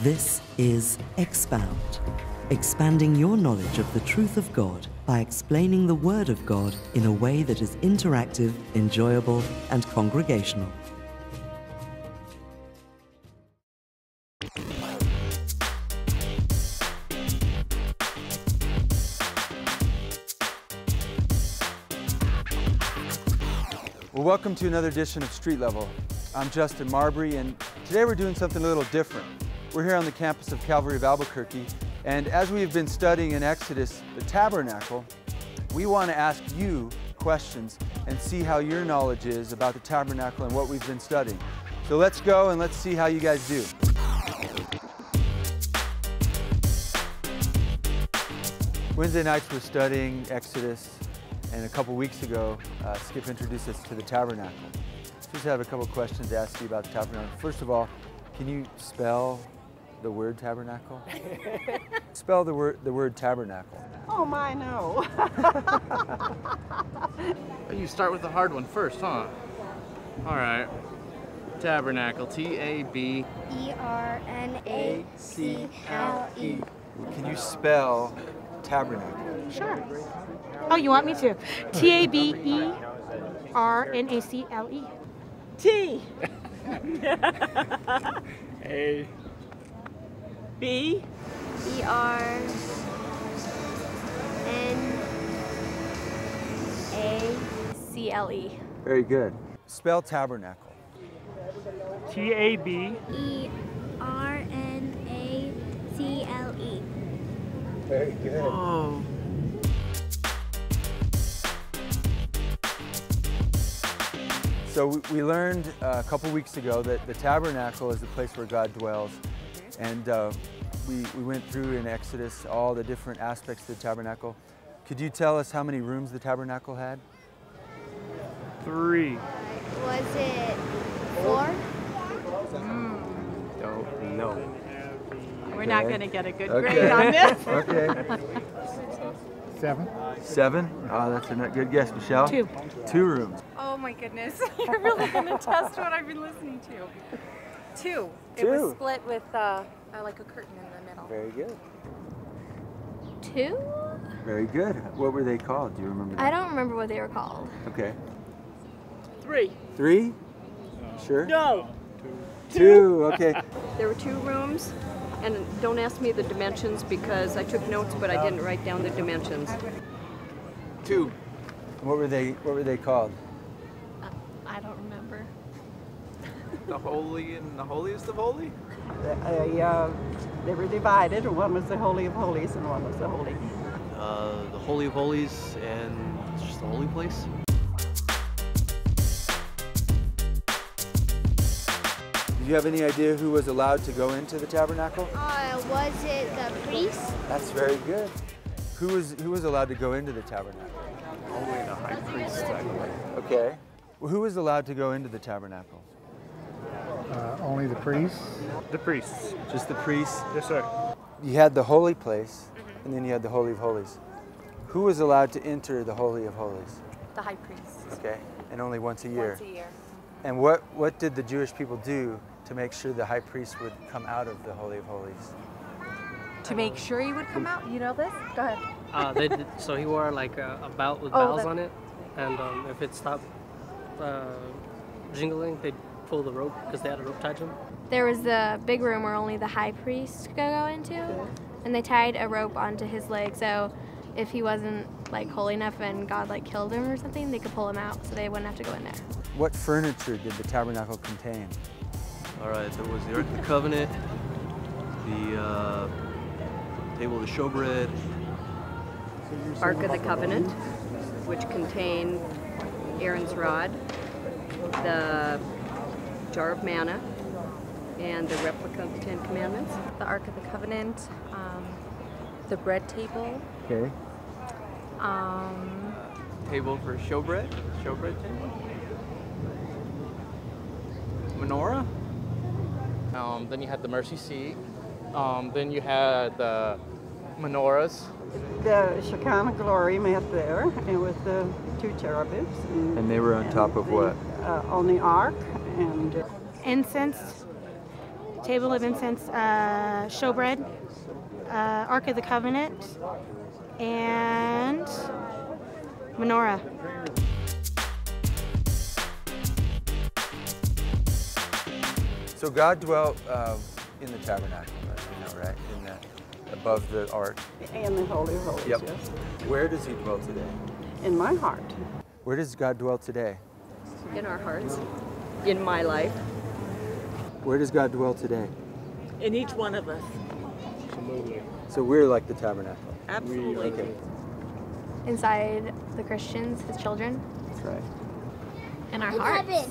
This is Expound, expanding your knowledge of the truth of God by explaining the Word of God in a way that is interactive, enjoyable, and congregational. Well, welcome to another edition of Street Level. I'm Justin Marbury, and today we're doing something a little different. We're here on the campus of Calvary of Albuquerque, and as we've been studying in Exodus, the tabernacle, we want to ask you questions and see how your knowledge is about the tabernacle and what we've been studying. So let's go and let's see how you guys do. Wednesday nights we're studying Exodus, and a couple weeks ago, Skip introduced us to the tabernacle. Just have a couple questions to ask you about the tabernacle. First of all, can you spell the word tabernacle? Spell the word tabernacle. Oh my, no. You start with the hard one first, huh? All right. Tabernacle, T-A-B. E-R-N-A-C-L-E. Can you spell tabernacle? Sure. Oh, you want me to? T-A-B-E-R-N-A-C-L-E. T. A. B. E-R-N-A-C-L-E. Very good. Spell tabernacle. T-A-B. E-R-N-A-C-L-E. Very good. Oh. So we learned a couple weeks ago that the tabernacle is the place where God dwells. And we went through in Exodus all the different aspects of the tabernacle. Could you tell us how many rooms the tabernacle had? 3. Was it 4? Don't know. We're not going to get a good Okay. grade on this. Okay. 7. 7? Oh, that's a good guess, Michelle. 2. 2 rooms. Oh my goodness, you're really going to test what I've been listening to. 2. It 2. was split with like a curtain in the middle. Very good. 2? Very good. What were they called? Do you remember that? I don't remember what they were called. Okay. 3. 3? Sure? No. 2, okay. There were 2 rooms, and don't ask me the dimensions because I took notes, but I didn't write down the dimensions. 2. What were they called? I don't remember. The holy and the holiest of holy? They were divided, and one was the Holy of Holies and one was the Holy. The Holy of Holies and just the holy place. Do you have any idea who was allowed to go into the tabernacle? Was it the priest? That's very good. Who was allowed to go into the tabernacle? Only the high priest, I believe. Okay. Well, who was allowed to go into the tabernacle? Only the priests. The priests. Just the priests? Yes, sir. You had the holy place, and then you had the Holy of Holies. Who was allowed to enter the Holy of Holies? The high priest. Okay, and only once a year. Once a year. And what did the Jewish people do to make sure the high priest would come out of the Holy of Holies? To make sure he would come out? You know this? Go ahead. So he wore like a belt with Oh, bells that- on it, and if it stopped jingling, they'd pull the rope because they had a rope tied to him. There was the big room where only the high priest could go into, and they tied a rope onto his leg, so if he wasn't like holy enough and God like killed him or something, they could pull him out, so they wouldn't have to go in there. What furniture did the tabernacle contain? All right, there was the Ark of the Covenant, the table of the showbread. Ark of the Covenant, which contained Aaron's rod, the jar of manna, and the replica of the 10 Commandments. The Ark of the Covenant, the bread table, Okay. Table for showbread table. Menorah. Then you had the mercy seat. Then you had the menorahs. The Shekinah glory met there, and with the 2 cherubims. And they were on top of what? On the ark, and Incense table of incense, showbread, Ark of the Covenant, and menorah. So God dwelt in the tabernacle, as we know, right? In that, above the ark. And the Holy of Holies, Yep. yes. Where does he dwell today? In my heart. Where does God dwell today? In our hearts, in my life. Where does God dwell today? In each one of us. Absolutely. So we're like the tabernacle. Absolutely. Okay. Inside the Christians, his children. That's right. In our hearts.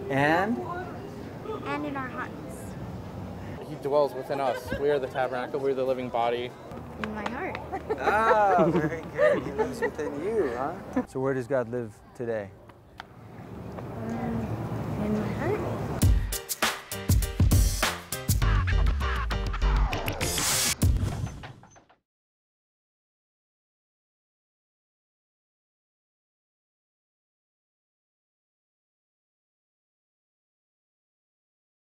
And? And in our hearts. He dwells within us. We are the tabernacle. We're the living body. In my heart. Ah, very good. He lives within you, huh? So where does God live today?